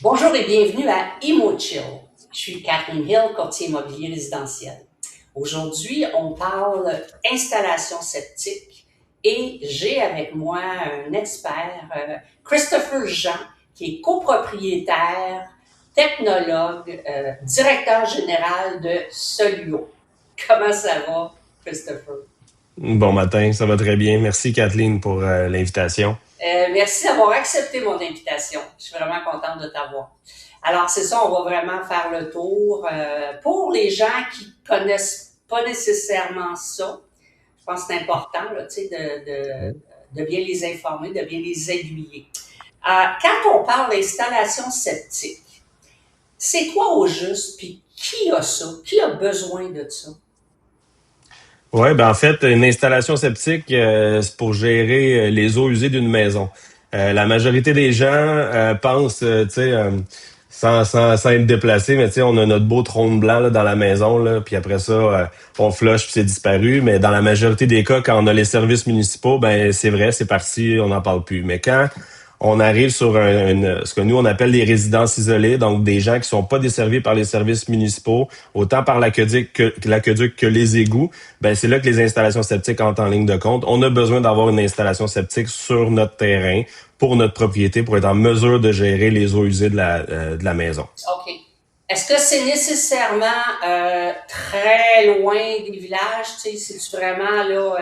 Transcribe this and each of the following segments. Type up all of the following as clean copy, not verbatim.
Bonjour et bienvenue à ImoChill. Je suis Catherine Hill, courtier immobilier résidentiel. Aujourd'hui, on parle installation septique et j'ai avec moi un expert, Christopher Jean, qui est copropriétaire, technologue, directeur général de Soluo. Comment ça va, Christopher? Bon matin, ça va très bien. Merci Kathleen pour l'invitation. Merci d'avoir accepté mon invitation. Je suis vraiment contente de t'avoir. Alors, c'est ça, on va vraiment faire le tour. Pour les gens qui connaissent pas nécessairement ça, je pense que c'est important là, de bien les informer, de bien les aiguiller. Quand on parle d'installation septique, c'est quoi au juste, puis qui a ça? Qui a besoin de ça? Ouais, ben en fait, une installation septique, c'est pour gérer les eaux usées d'une maison. La majorité des gens pensent, tu sais, sans être déplacé, mais tu sais, on a notre beau trône blanc là, dans la maison, là, puis après ça, on flush puis c'est disparu. Mais dans la majorité des cas, quand on a les services municipaux, ben c'est vrai, c'est parti, on n'en parle plus. Mais quand on arrive sur ce que nous on appelle les résidences isolées, donc des gens qui sont pas desservis par les services municipaux, autant par l'aqueduc que les égouts, ben c'est là que les installations septiques entrent en ligne de compte. On a besoin d'avoir une installation septique sur notre terrain pour notre propriété pour être en mesure de gérer les eaux usées de la maison. OK. Est-ce que c'est nécessairement très loin des villages? Tu sais, c'est-tu vraiment là?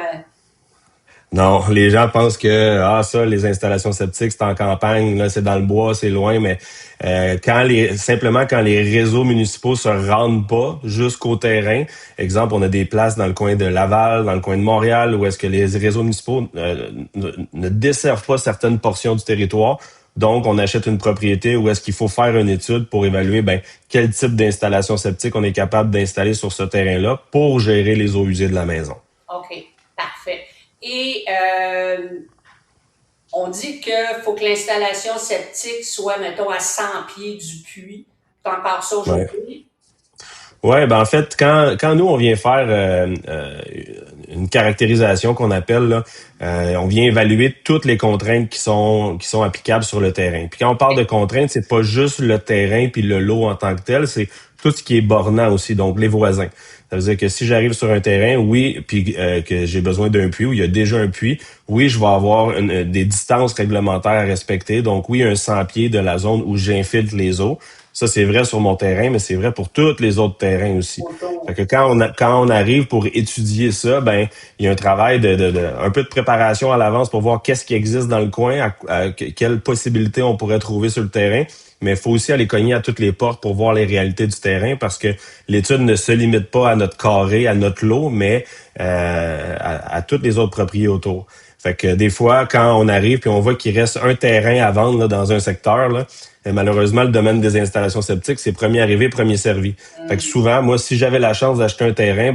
Non, les gens pensent que ça, les installations septiques, c'est en campagne, là, c'est dans le bois, c'est loin, mais quand les réseaux municipaux se rendent pas jusqu'au terrain, exemple, on a des places dans le coin de Laval, dans le coin de Montréal, où est-ce que les réseaux municipaux ne desservent pas certaines portions du territoire. Donc, on achète une propriété où est-ce qu'il faut faire une étude pour évaluer quel type d'installation septique on est capable d'installer sur ce terrain-là pour gérer les eaux usées de la maison. OK, parfait. Et on dit qu'il faut que l'installation septique soit, mettons, à 100 pieds du puits. C'est encore ça Ouais. aujourd'hui? Ouais, ben en fait, quand nous on vient faire une caractérisation qu'on appelle là, on vient évaluer toutes les contraintes qui sont applicables sur le terrain. Puis quand on parle de contraintes, c'est pas juste le terrain puis le lot en tant que tel, c'est tout ce qui est bornant aussi, donc les voisins. Ça veut dire que si j'arrive sur un terrain, oui, puis que j'ai besoin d'un puits, où il y a déjà un puits, oui, je vais avoir des distances réglementaires à respecter. Donc oui, un 100 pieds de la zone où j'infiltre les eaux. Ça, c'est vrai sur mon terrain, mais c'est vrai pour tous les autres terrains aussi. Fait que quand on arrive pour étudier ça, ben il y a un travail un peu de préparation à l'avance pour voir qu'est-ce qui existe dans le coin, quelles possibilités on pourrait trouver sur le terrain. Mais il faut aussi aller cogner à toutes les portes pour voir les réalités du terrain parce que l'étude ne se limite pas à notre carré, à notre lot, mais à toutes les autres propriétés autour. Fait que des fois, quand on arrive puis on voit qu'il reste un terrain à vendre là, dans un secteur, là, malheureusement, le domaine des installations septiques, c'est premier arrivé, premier servi. Fait que souvent, moi, si j'avais la chance d'acheter un terrain,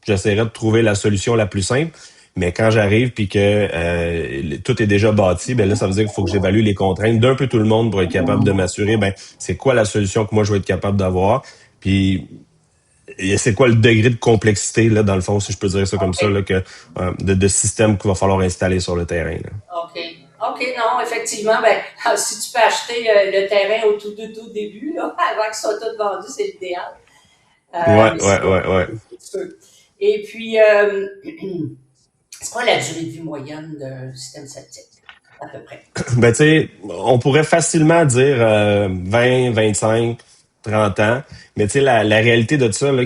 j'essaierais de trouver la solution la plus simple. Mais quand j'arrive puis que tout est déjà bâti, ben là, ça veut dire qu'il faut que j'évalue les contraintes d'un peu tout le monde pour être capable de m'assurer, c'est quoi la solution que moi je vais être capable d'avoir. Puis et c'est quoi le degré de complexité, là, dans le fond, si je peux dire ça comme ça, OK. là, de système qu'il va falloir installer sur le terrain. Là. OK. OK, non, effectivement, ben, si tu peux acheter le terrain au tout début, là, avant que ce soit tout vendu, c'est l'idéal. Ouais, Mais ouais, sinon, ouais, ouais. tu peux. Et puis, c'est quoi la durée de vie moyenne d'un système septique, à peu près? Ben, tu sais, on pourrait facilement dire 20, 25, 30 ans, mais tu sais, la réalité de ça, là,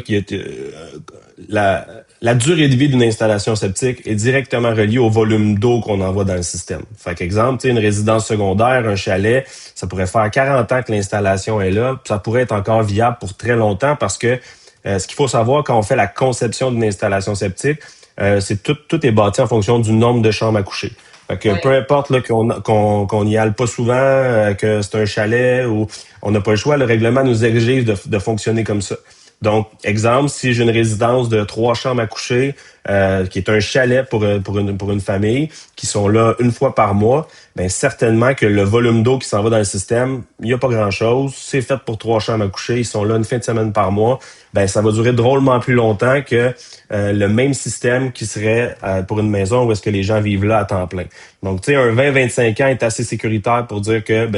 la, la durée de vie d'une installation septique est directement reliée au volume d'eau qu'on envoie dans le système. Fait qu'exemple, tu sais, une résidence secondaire, un chalet, ça pourrait faire 40 ans que l'installation est là, puis ça pourrait être encore viable pour très longtemps parce que ce qu'il faut savoir quand on fait la conception d'une installation septique, c'est tout est bâti en fonction du nombre de chambres à coucher. Fait que Oui. peu importe là, qu'on y aille pas souvent, que c'est un chalet ou on n'a pas le choix, le règlement nous exige de fonctionner comme ça. Donc, exemple, si j'ai une résidence de 3 chambres à coucher, qui est un chalet pour une famille, qui sont là une fois par mois, ben certainement que le volume d'eau qui s'en va dans le système, il n'y a pas grand-chose. C'est fait pour 3 chambres à coucher, ils sont là une fin de semaine par mois. Ben ça va durer drôlement plus longtemps que le même système qui serait pour une maison où est-ce que les gens vivent là à temps plein. Donc, tu sais, un 20-25 ans est assez sécuritaire pour dire que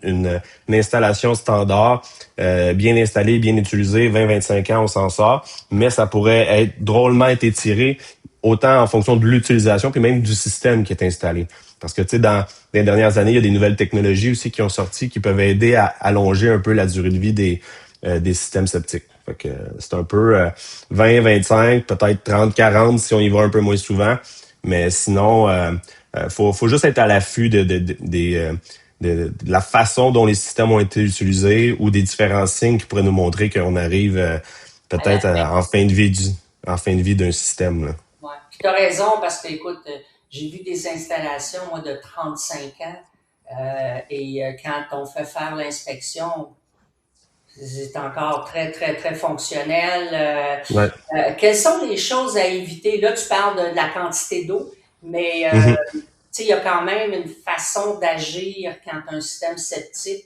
une installation standard, bien installée, bien utilisée, 20-25 ans, on s'en sort. Mais ça pourrait être drôlement être étiré, autant en fonction de l'utilisation, puis même du système qui est installé. Parce que, tu sais, dans les dernières années, il y a des nouvelles technologies aussi qui ont sorti qui peuvent aider à allonger un peu la durée de vie des systèmes septiques. Fait que c'est un peu 20-25, peut-être 30-40 si on y va un peu moins souvent. Mais sinon, faut juste être à l'affût de la façon dont les systèmes ont été utilisés ou des différents signes qui pourraient nous montrer qu'on arrive À la peut-être fin. en fin de vie d'un système, là. Ouais. Puis tu as raison, parce que, écoute, j'ai vu des installations, moi, de 35 ans, quand on fait faire l'inspection, c'est encore très, très, très fonctionnel. Ouais. Quelles sont les choses à éviter? Là, tu parles de la quantité d'eau, mais Mhm. tu sais, il y a quand même une façon d'agir quand un système septique,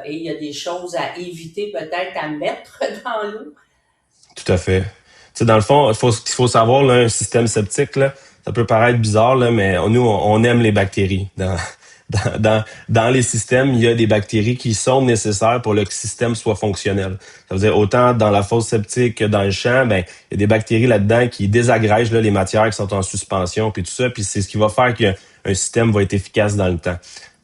et il y a des choses à éviter peut-être à mettre dans l'eau. Tout à fait. Tu sais, dans le fond, ce qu'il faut savoir, là, un système septique, là, ça peut paraître bizarre, là, mais nous, on aime les bactéries. Dans les systèmes, il y a des bactéries qui sont nécessaires pour que le système soit fonctionnel. Ça veut dire autant dans la fosse septique que dans le champ, ben, il y a des bactéries là-dedans qui désagrègent là, les matières qui sont en suspension, puis tout ça, puis c'est ce qui va faire qu'un système va être efficace dans le temps.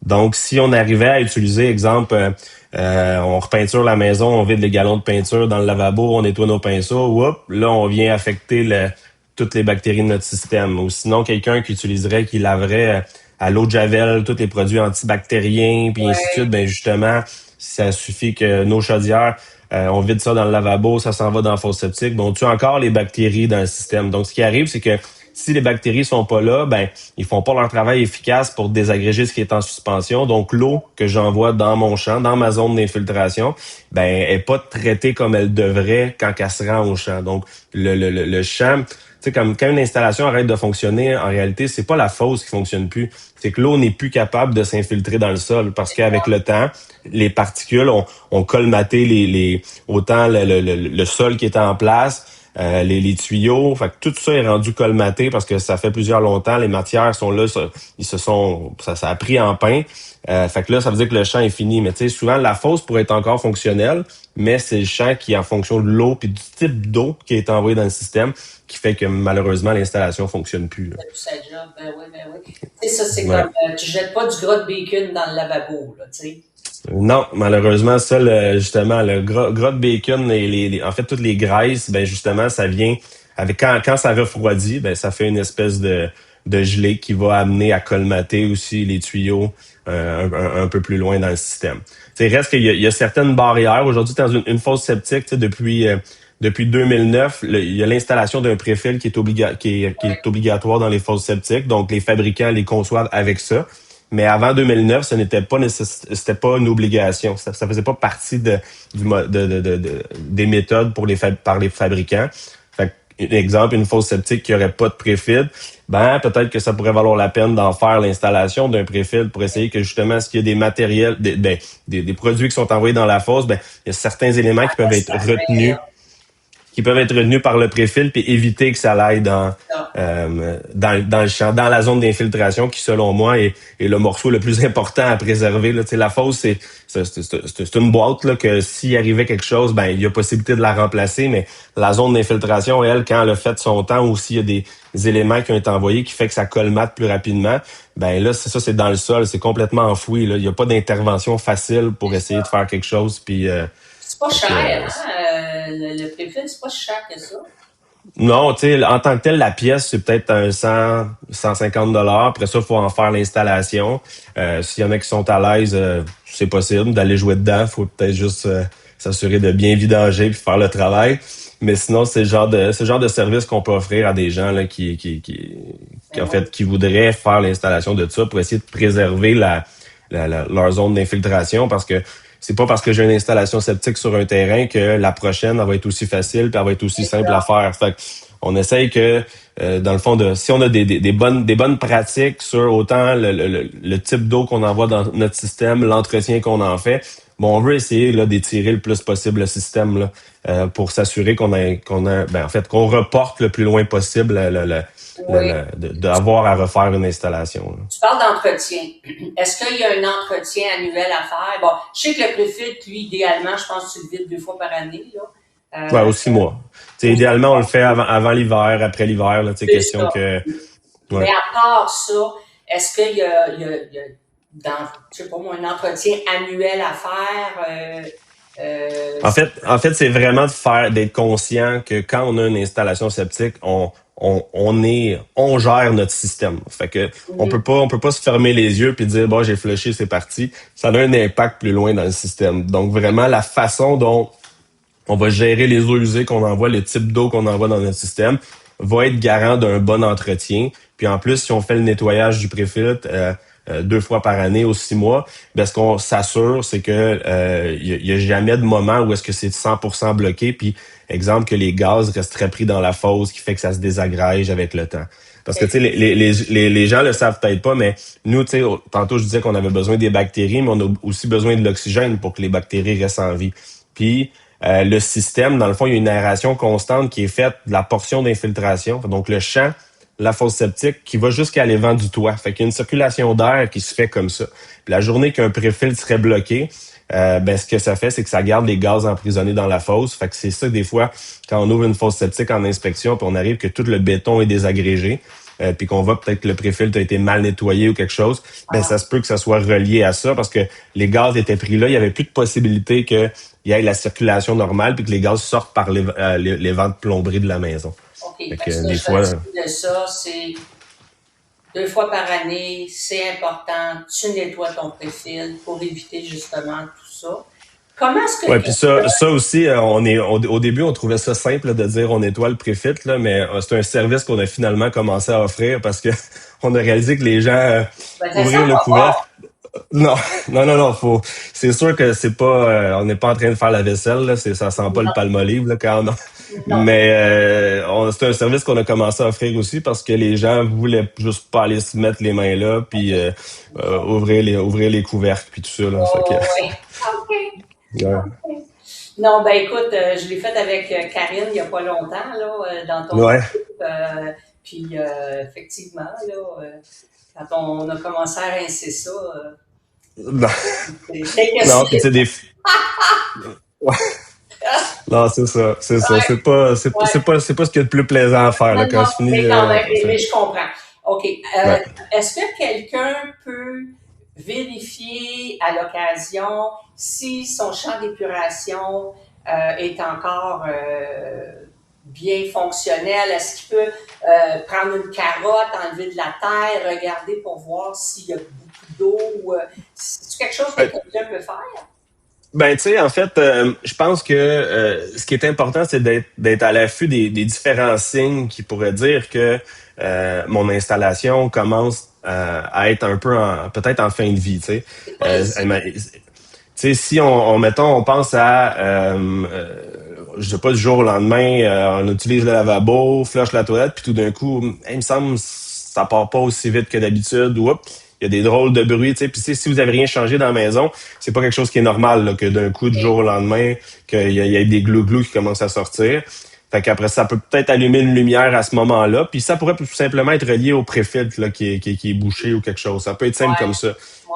Donc, si on arrivait à utiliser, exemple, on repeinture la maison, on vide les galons de peinture dans le lavabo, on nettoie nos pinceaux, whoop, là, on vient affecter toutes les bactéries de notre système. Ou sinon, quelqu'un qui laverait à l'eau de Javel tous les produits antibactériens, puis ainsi de suite, Ouais. ben justement, ça suffit que nos chaudières, on vide ça dans le lavabo, ça s'en va dans la fosse septique, ben on tue encore les bactéries dans le système. Donc, ce qui arrive, c'est que si les bactéries sont pas là, ben ils font pas leur travail efficace pour désagréger ce qui est en suspension. Donc l'eau que j'envoie dans mon champ, dans ma zone d'infiltration, ben elle est pas traitée comme elle devrait quand elle se rend au champ. Donc le champ, tu sais, comme quand une installation arrête de fonctionner, en réalité, c'est pas la fosse qui fonctionne plus. C'est que l'eau n'est plus capable de s'infiltrer dans le sol parce qu'avec le temps, les particules ont colmaté autant le sol qui était en place, les tuyaux. Fait que tout ça est rendu colmaté parce que ça fait plusieurs longtemps. Les matières sont là, ça a pris en pain. Fait que là, ça veut dire que le champ est fini. Mais tu sais, souvent, la fosse pourrait être encore fonctionnelle, mais c'est le champ qui, en fonction de l'eau puis du type d'eau qui est envoyé dans le système, qui fait que malheureusement, l'installation fonctionne plus, là. C'est tout sa job, ben oui, ben oui. Tu sais, ça, c'est Ouais. comme, tu jettes pas du gras de bacon dans le lavabo, là, tu sais. Non, malheureusement, ça, justement, le gras de bacon et en fait, toutes les graisses, ben justement, ça vient avec quand ça refroidit, ben ça fait une espèce de gelée qui va amener à colmater aussi les tuyaux un peu plus loin dans le système. Tu sais, reste il y a certaines barrières. Aujourd'hui, dans une fosse septique, tu sais, depuis 2009, il y a l'installation d'un préfil qui est obligatoire dans les fosses septiques. Donc, les fabricants les conçoivent avec ça. Mais avant 2009, ce n'était pas c'était pas une obligation. Ça faisait pas partie des méthodes par les fabricants. Fait que, exemple, une fosse septique qui aurait pas de préfiltre, ben peut-être que ça pourrait valoir la peine d'en faire l'installation d'un préfiltre pour essayer que justement, s'il y a des matériels, des produits qui sont envoyés dans la fosse, ben il y a certains éléments qui peuvent être retenus par le préfil puis éviter que ça aille Ça. dans le champ, dans la zone d'infiltration qui, selon moi, est le morceau le plus important à préserver. Là. Tu sais, la fosse, c'est une boîte là, que s'il arrivait quelque chose, ben il y a possibilité de la remplacer, mais la zone d'infiltration, elle, quand elle a fait son temps ou s'il y a des éléments qui ont été envoyés qui fait que ça colmate plus rapidement, ben là, c'est dans le sol, c'est complètement enfoui. Là. Il n'y a pas d'intervention facile pour essayer de faire quelque chose. Puis, C'est pas fait que, cher, hein? Le préfil, c'est pas si cher que ça. non, tu sais, en tant que tel, la pièce, c'est peut-être un 100, 150 $. Après ça, il faut en faire l'installation. S'il y en a qui sont à l'aise, c'est possible d'aller jouer dedans. Faut peut-être juste s'assurer de bien vidanger puis faire le travail. Mais sinon, c'est le genre de service qu'on peut offrir à des gens là, Ben en oui. fait, qui voudraient faire l'installation de ça pour essayer de préserver leur zone d'infiltration parce que c'est pas parce que j'ai une installation septique sur un terrain que la prochaine elle va être aussi facile puis elle va être aussi C'est simple à ça. faire. Fait que on essaye que dans le fond si on a des bonnes pratiques sur autant le type d'eau qu'on envoie dans notre système, l'entretien qu'on en fait, bon, on veut essayer là, d'étirer le plus possible le système là, pour s'assurer ben, en fait, qu'on reporte le plus loin possible Oui. d'avoir à refaire une installation. Là. Tu parles d'entretien. Est-ce qu'il y a un entretien annuel à faire? Bon, je sais que le préfiltre, lui, idéalement, je pense que tu le vides 2 fois par année, là. Ouais, Euh, au 6 mois. T'sais, Aussi, idéalement, on le fait avant l'hiver, après l'hiver, là, c'est question ça. que. Mais Ouais. à part ça, est-ce qu'il y a dans, je sais pas moi, un entretien annuel à faire? En fait, c'est vraiment d'être conscient que quand on a une installation septique, on gère notre système. Fait que on peut pas se fermer les yeux puis dire bon, j'ai flushé, c'est parti. Ça a un impact plus loin dans le système. Donc vraiment la façon dont on va gérer les eaux usées qu'on envoie, le type d'eau qu'on envoie dans notre système, va être garant d'un bon entretien. Puis en plus, si on fait le nettoyage du préfiltre 2 fois par année aux 6 mois, ben ce qu'on s'assure, c'est que y a jamais de moment où est-ce que c'est 100% bloqué. Puis exemple que les gaz resteraient pris dans la fosse, qui fait que ça se désagrège avec le temps. Parce que tu sais, les gens le savent peut-être pas, mais nous, tu sais, tantôt je disais qu'on avait besoin des bactéries, mais on a aussi besoin de l'oxygène pour que les bactéries restent en vie. Puis le système, dans le fond, il y a une aération constante qui est faite de la portion d'infiltration. Donc, le champ, la fosse septique, qui va jusqu'à l'évent du toit. Fait qu'il y a une circulation d'air qui se fait comme ça. Puis la journée qu'un préfiltre serait bloqué, ben ce que ça fait, c'est que ça garde les gaz emprisonnés dans la fosse. Fait que c'est ça, des fois, quand on ouvre une fosse septique en inspection, puis on arrive que tout le béton est désagrégé, puis qu'on voit peut-être que le préfiltre a été mal nettoyé ou quelque chose, ben ça se peut que ça soit relié à ça parce que les gaz étaient pris là, il y avait plus de possibilité qu'il y ait la circulation normale puis que les gaz sortent par les vents de plomberie de la maison. OK. Fait Fait que que ça, des je fois, retiens de ça, c'est 2 fois par année, c'est important. Tu nettoies ton préfil pour éviter justement tout ça. Comment est-ce que ouais, puis ça aussi, au début, on trouvait ça simple là, de dire on nettoie le préfiltre, là, mais c'est un service qu'on a finalement commencé à offrir parce que on a réalisé que les gens ben, ça sent ouvrir le pas bon? couvercle. Non, non, non, non, c'est sûr que c'est pas, on n'est pas en train de faire la vaisselle, là, ça sent pas le Non, palmolive, là, quand on, non. mais c'est un service qu'on a commencé à offrir aussi parce que les gens voulaient juste pas aller se mettre les mains là, puis ouvrir les couvercles, puis tout ça, là, fait que, Oh, oui. OK. ouais, Non, ben écoute, je l'ai fait avec Karine il n'y a pas longtemps, là, dans ton ouais, équipe. Puis effectivement, là, quand on a commencé à rincer ça, non, c'est non, puis tu question. sais, ouais, non, c'est ça, Ouais, ouais. c'est pas ce qu'il y a de plus plaisant à faire, Non, là, quand non, c'est fini, mais quand même, mais je comprends. OK. ouais. Est-ce que quelqu'un peut vérifier à l'occasion si son champ d'épuration est encore bien fonctionnel? Est-ce qu'il peut prendre une carotte, enlever de la terre, regarder pour voir s'il y a beaucoup d'eau? C'est quelque chose que quelqu'un peut faire? Ben, tu sais, en fait, je pense que ce qui est important, c'est d'être à l'affût des différents signes qui pourraient dire que mon installation commence à être un peu peut-être en fin de vie. Tu sais, C'est quoi les signes? Si mettons, on pense à, je sais pas, du jour au lendemain, on utilise le lavabo, flush la toilette, puis tout d'un coup, il me semble ça part pas aussi vite que d'habitude. Ou il y a des drôles de bruits, tu sais. Puis si vous avez rien changé dans la maison, c'est pas quelque chose qui est normal, là, que d'un coup, du jour au lendemain, qu'il y ait des glou-glou qui commencent à sortir. Fait qu'après, ça peut peut-être allumer une lumière à ce moment-là. Puis ça pourrait tout simplement être relié au préfiltre là, qui est bouché ou quelque chose. Ça peut être simple Ouais, comme ça.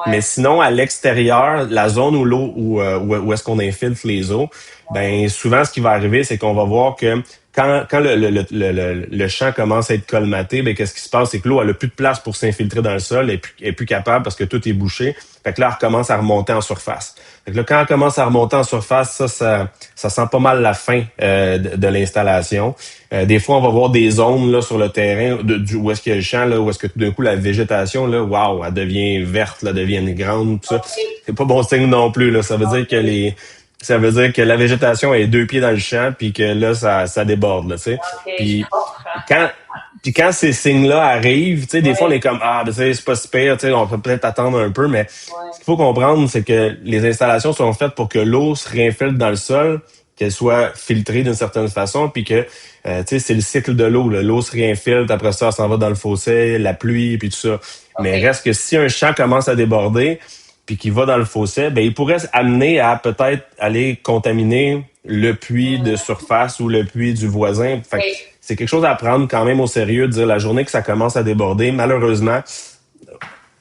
Mais ouais. sinon, à l'extérieur, la zone où l'eau où est-ce qu'on infiltre les eaux, ben souvent, ce qui va arriver, c'est qu'on va voir que quand le champ commence à être colmaté, ben qu'est-ce qui se passe? C'est que l'eau, elle a plus de place pour s'infiltrer dans le sol, elle est plus capable parce que tout est bouché. Fait que là, elle recommence à remonter en surface. Fait que là, quand elle commence à remonter en surface, ça sent pas mal la fin de l'installation. Des fois, on va voir des zones là sur le terrain où est-ce qu'il y a le champ, là, où est-ce que tout d'un coup la végétation, là, waouh, elle devient verte, là, devient grande, tout ça. OK. C'est pas bon signe non plus, là. OK. Ça veut dire que la végétation est 2 pieds dans le champ, puis que là, ça déborde, là, tu sais. OK, je Puis comprends. quand, puis quand ces signes-là arrivent, tu sais, des fois, on Oui, est comme, ah, ben, tu sais, c'est pas super, tu sais, on peut peut-être attendre un peu, mais ce oui. qu'il faut comprendre, c'est que les installations sont faites pour que l'eau se réinfiltre dans le sol, qu'elle soit filtrée d'une certaine façon, puis que, tu sais, c'est le cycle de l'eau, là. L'eau se réinfiltre, après ça, elle s'en va dans le fossé, la pluie, puis tout ça. Mais OK. reste que si un champ commence à déborder, puis qui va dans le fossé, ben il pourrait amener à peut-être aller contaminer le puits de surface ou le puits du voisin. Fait que Oui. c'est quelque chose à prendre quand même au sérieux, de dire la journée que ça commence à déborder, malheureusement,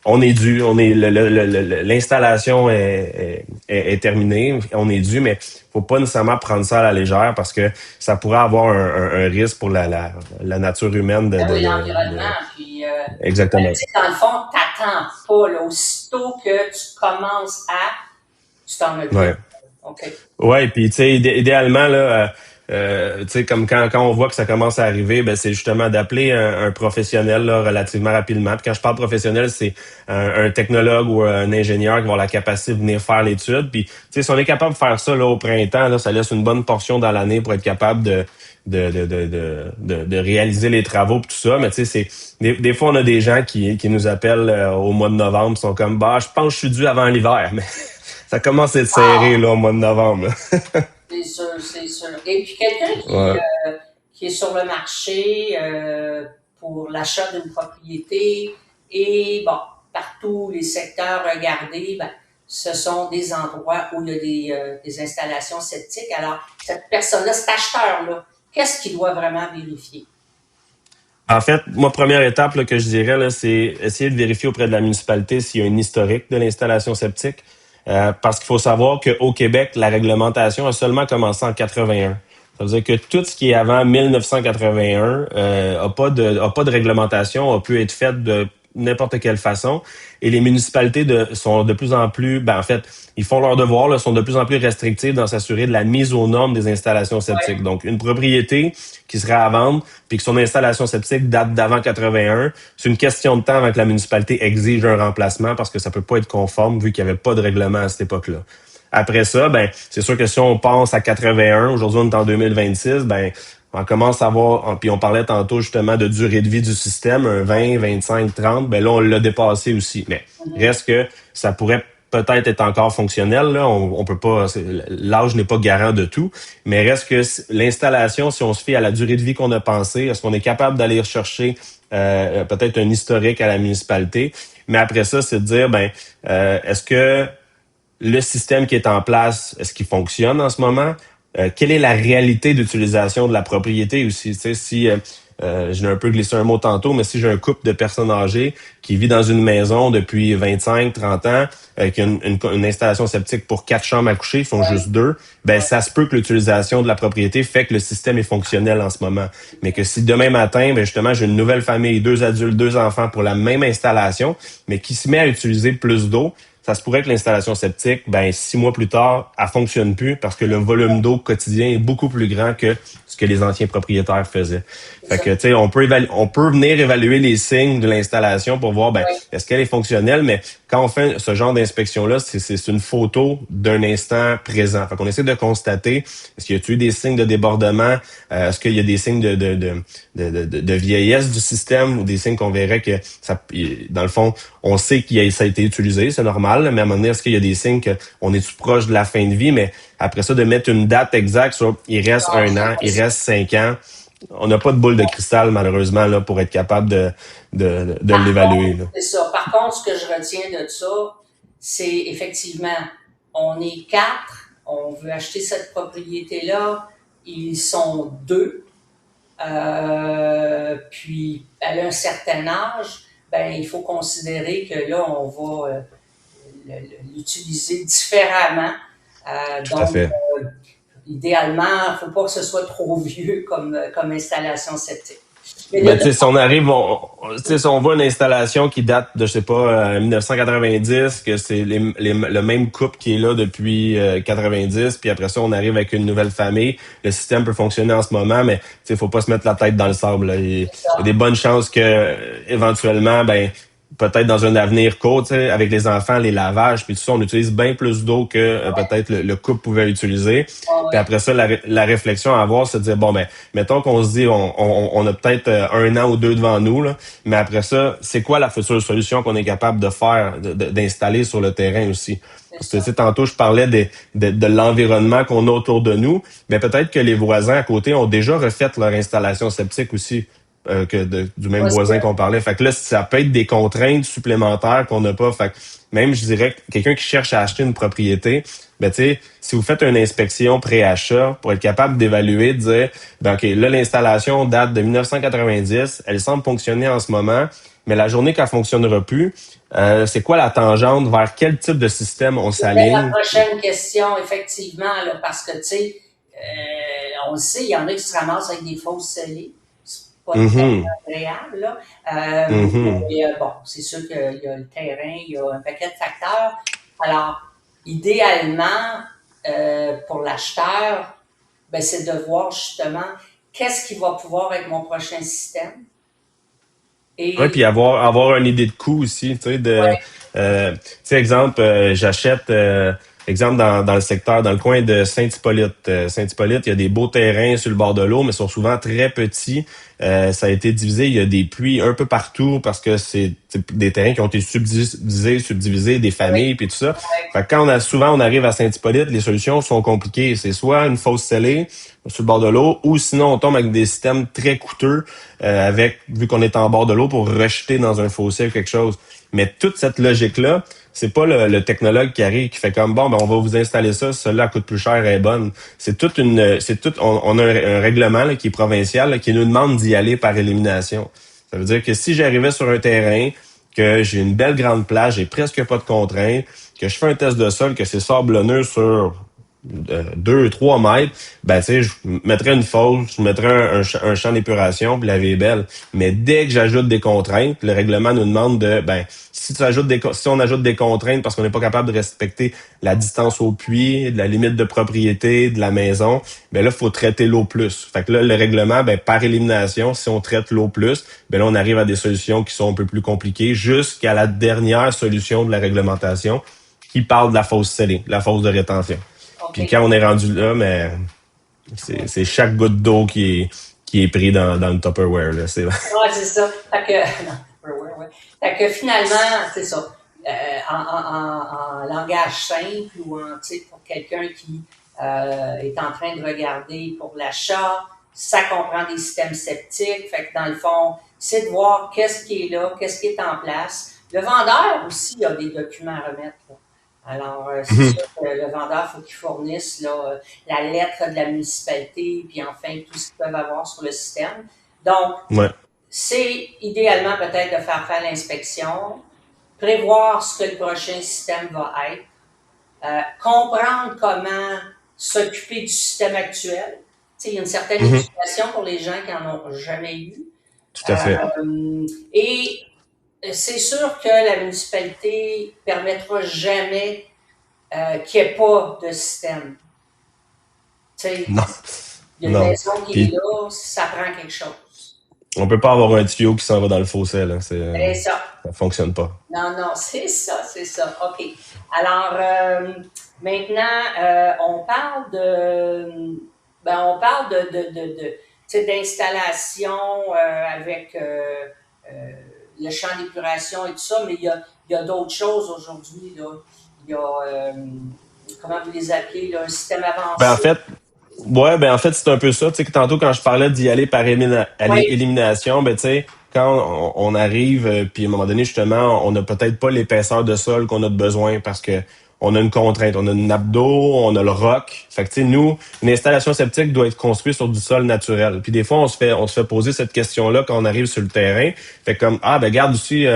on est dû, on est l'installation est terminée, on est dû, mais faut pas nécessairement prendre ça à la légère parce que ça pourrait avoir un risque pour la nature humaine Ben oui, l'environnement. Puis, exactement. tu sais, dans le fond, t'attends pas, là. Aussitôt que tu commences tu t'en occupes. Ouais. OK. Ouais, puis tu sais, idéalement là, tu sais comme quand on voit que ça commence à arriver, ben c'est justement d'appeler un professionnel là, relativement rapidement. Puis quand je parle professionnel, c'est un technologue ou un ingénieur qui va avoir la capacité de venir faire l'étude. Puis tu sais, si on est capable de faire ça là au printemps, là, ça laisse une bonne portion dans l'année pour être capable de réaliser les travaux pis tout ça. Mais tu sais, c'est des fois on a des gens qui nous appellent au mois de novembre, sont comme bah je pense que je suis dû avant l'hiver, mais ça commence à être serré là, au mois de novembre. C'est sûr, c'est sûr. Et puis quelqu'un Ouais. qui est sur le marché pour l'achat d'une propriété et bon, partout les secteurs regardés, ben, ce sont des endroits où il y a des installations septiques. Alors, cette personne-là, cet acheteur-là, qu'est-ce qu'il doit vraiment vérifier? En fait, moi, première étape là, que je dirais, là, c'est essayer de vérifier auprès de la municipalité s'il y a un historique de l'installation septique. Parce qu'il faut savoir qu'au Québec, la réglementation a seulement commencé en 81. Ça veut dire que tout ce qui est avant 1981 a pas de réglementation, a pu être fait de n'importe quelle façon. Et les municipalités sont de plus en plus, ben en fait, ils font leur devoir, là, sont de plus en plus restrictifs dans s'assurer de la mise aux normes des installations septiques. Donc, une propriété qui serait à vendre, puis que son installation septique date d'avant 81, c'est une question de temps avant que la municipalité exige un remplacement parce que ça peut pas être conforme vu qu'il n'y avait pas de règlement à cette époque-là. Après ça, ben, c'est sûr que si on pense à 81, aujourd'hui on est en 2026, ben, on commence à voir, puis on parlait tantôt justement de durée de vie du système, un 20, 25, 30, ben là on l'a dépassé aussi. Mais reste que ça pourrait peut-être être encore fonctionnel, là. On peut pas, l'âge n'est pas garant de tout, mais reste que l'installation, si on se fie à la durée de vie qu'on a pensé, est-ce qu'on est capable d'aller rechercher peut-être un historique à la municipalité? Mais après ça, c'est de dire, ben, est-ce que le système qui est en place, est-ce qu'il fonctionne en ce moment? Quelle est la réalité d'utilisation de la propriété aussi? Tu sais, si je l'ai un peu glissé un mot tantôt, mais si j'ai un couple de personnes âgées qui vit dans une maison depuis 25, 30 ans, qui a une installation septique pour 4 chambres à coucher, ils font juste 2, ben ça se peut que l'utilisation de la propriété fait que le système est fonctionnel en ce moment. Mais que si demain matin, ben justement, j'ai une nouvelle famille, 2 adultes, 2 enfants pour la même installation, mais qui se met à utiliser plus d'eau, ça se pourrait que l'installation septique, ben 6 mois plus tard, elle fonctionne plus parce que le volume d'eau quotidien est beaucoup plus grand que ce que les anciens propriétaires faisaient. Fait que tu sais, on peut venir évaluer les signes de l'installation pour voir ben est-ce qu'elle est fonctionnelle, mais quand on fait ce genre d'inspection-là, c'est une photo d'un instant présent. Fait qu'on essaie de constater est-ce qu'il y a eu des signes de débordement, est-ce qu'il y a des signes de vieillesse du système ou des signes qu'on verrait que ça, dans le fond, on sait ça a été utilisé, c'est normal, mais à un moment donné, est-ce qu'il y a des signes qu'on est proche de la fin de vie, mais après ça, de mettre une date exacte sur il reste 1 an, il reste 5 ans, on n'a pas de boule de cristal, malheureusement, là, pour être capable de l'évaluer. Là. C'est ça. Par contre, ce que je retiens de ça, c'est effectivement, on est 4, on veut acheter cette propriété-là, ils sont 2, puis à un certain âge, ben il faut considérer que là, on va l'utiliser différemment. Tout à fait. Idéalement, il ne faut pas que ce soit trop vieux comme installation septique. Mais Ben, tu sais, si on arrive, tu sais, si on voit une installation qui date de, je sais pas, 1990, que c'est le même couple qui est là depuis 90, puis après ça, on arrive avec une nouvelle famille, le système peut fonctionner en ce moment, mais tu sais, faut pas se mettre la tête dans le sable. Là. Il y a des bonnes chances que, éventuellement, ben, peut-être dans un avenir court, tu sais, avec les enfants, les lavages, puis tout ça, on utilise bien plus d'eau que peut-être le couple pouvait utiliser. Puis après ça, la réflexion à avoir, c'est de dire, bon, ben, mettons qu'on se dit, on a peut-être 1 an ou 2 devant nous, là, mais après ça, c'est quoi la future solution qu'on est capable de faire, d'installer sur le terrain aussi? Parce que, tu sais, tantôt, je parlais de l'environnement qu'on a autour de nous, mais peut-être que les voisins à côté ont déjà refait leur installation septique aussi. du même Ouais, voisin qu'on parlait. Fait que là, ça peut être des contraintes supplémentaires qu'on n'a pas. Fait que même, je dirais, que quelqu'un qui cherche à acheter une propriété, ben, tu sais, si vous faites une inspection pré-achat pour être capable d'évaluer, de dire, ben, OK, là, l'installation date de 1990, elle semble fonctionner en ce moment, mais la journée qu'elle fonctionnera plus, c'est quoi la tangente, vers quel type de système on c'était la s'aligne? prochaine question, effectivement, là, parce que, tu sais, on le sait, il y en a qui se ramassent avec des fausses scellées. C'est pas très Mhm. agréable, là. Mhm. Mais, bon, c'est sûr qu'il y a le terrain, il y a un paquet de facteurs. Alors, idéalement, pour l'acheteur, ben, c'est de voir justement qu'est-ce qui va pouvoir être mon prochain système. Ouais, Et, puis avoir une idée de coût aussi, tu sais, ouais, tu sais, exemple, j'achète, exemple, dans le secteur, dans le coin de Saint-Hippolyte. Saint-Hippolyte, il y a des beaux terrains sur le bord de l'eau, mais sont souvent très petits. Ça a été divisé, il y a des puits un peu partout parce que c'est des terrains qui ont été subdivisés, des oui, familles, puis tout ça. ouais, Fait que quand souvent on arrive à Saint-Hippolyte, les solutions sont compliquées. C'est soit une fosse scellée sur le bord de l'eau, ou sinon on tombe avec des systèmes très coûteux vu qu'on est en bord de l'eau pour rejeter dans un fossé ou quelque chose. Mais toute cette logique-là, c'est pas le technologue qui arrive qui fait comme bon, ben on va vous installer ça, celle-là coûte plus cher, elle est bonne. On a un règlement là, qui est provincial là, qui nous demande d'y aller par élimination. Ça veut dire que si j'arrivais sur un terrain, que j'ai une belle grande plage, j'ai presque pas de contraintes, que je fais un test de sol, que c'est sablonneux sur 2, 3 mètres, ben tu sais, je mettrais une fosse, je mettrais un champ d'épuration, puis la vie est belle. Mais dès que j'ajoute des contraintes, le règlement nous demande de, ben, si on ajoute des contraintes parce qu'on n'est pas capable de respecter la distance au puits, de la limite de propriété, de la maison, ben là, il faut traiter l'eau plus. Fait que là, le règlement, ben, par élimination, si on traite l'eau plus, ben là, on arrive à des solutions qui sont un peu plus compliquées jusqu'à la dernière solution de la réglementation qui parle de la fosse scellée, la fosse de rétention. OK. Puis quand on est rendu là, mais c'est chaque goutte d'eau qui est pris dans le Tupperware. Là. Ouais, c'est ça. Fait que, non, ouais, ouais. Fait que finalement, c'est ça. En langage simple ou en, tu sais, pour quelqu'un qui est en train de regarder pour l'achat, ça comprend des systèmes sceptiques. Fait que dans le fond, c'est de voir qu'est-ce qui est là, qu'est-ce qui est en place. Le vendeur aussi a des documents à remettre. Là. Alors, c'est sûr que le vendeur, il faut qu'il fournisse là, la lettre de la municipalité, puis enfin tout ce qu'ils peuvent avoir sur le système. Donc, Ouais. c'est idéalement peut-être de faire l'inspection, prévoir ce que le prochain système va être, comprendre comment s'occuper du système actuel. Tu sais, il y a une certaine Mhm. éducation pour les gens qui n'en ont jamais eu. Tout à fait. Et c'est sûr que la municipalité permettra jamais qu'il n'y ait pas de système. Tu sais, Non. il y a une Non. maison qui est Puis là, ça prend quelque chose. on peut pas avoir un tuyau qui s'en va dans le fossé. Là. C'est ça. Ça fonctionne pas. Non, non, c'est ça, c'est ça. OK. Alors, maintenant, on parle on parle tu sais, d'installation avec le champ d'épuration et tout ça, mais il y a d'autres choses aujourd'hui, là. Il y a, comment vous les appelez, là, un système Ben en avancé. fait, ouais, ben en fait, c'est un peu ça. Tu sais, que tantôt, quand je parlais d'y aller par Oui, élimination, ben tu sais, quand on arrive, puis à un moment donné, justement, on n'a peut-être pas l'épaisseur de sol qu'on a de besoin parce que on a une contrainte. On a une nappe d'eau, on a le roc. Fait que, tu sais, nous, une installation septique doit être construite sur du sol naturel. Puis des fois, on se fait poser cette question-là quand on arrive sur le terrain. Fait comme, ah, ben regarde ici,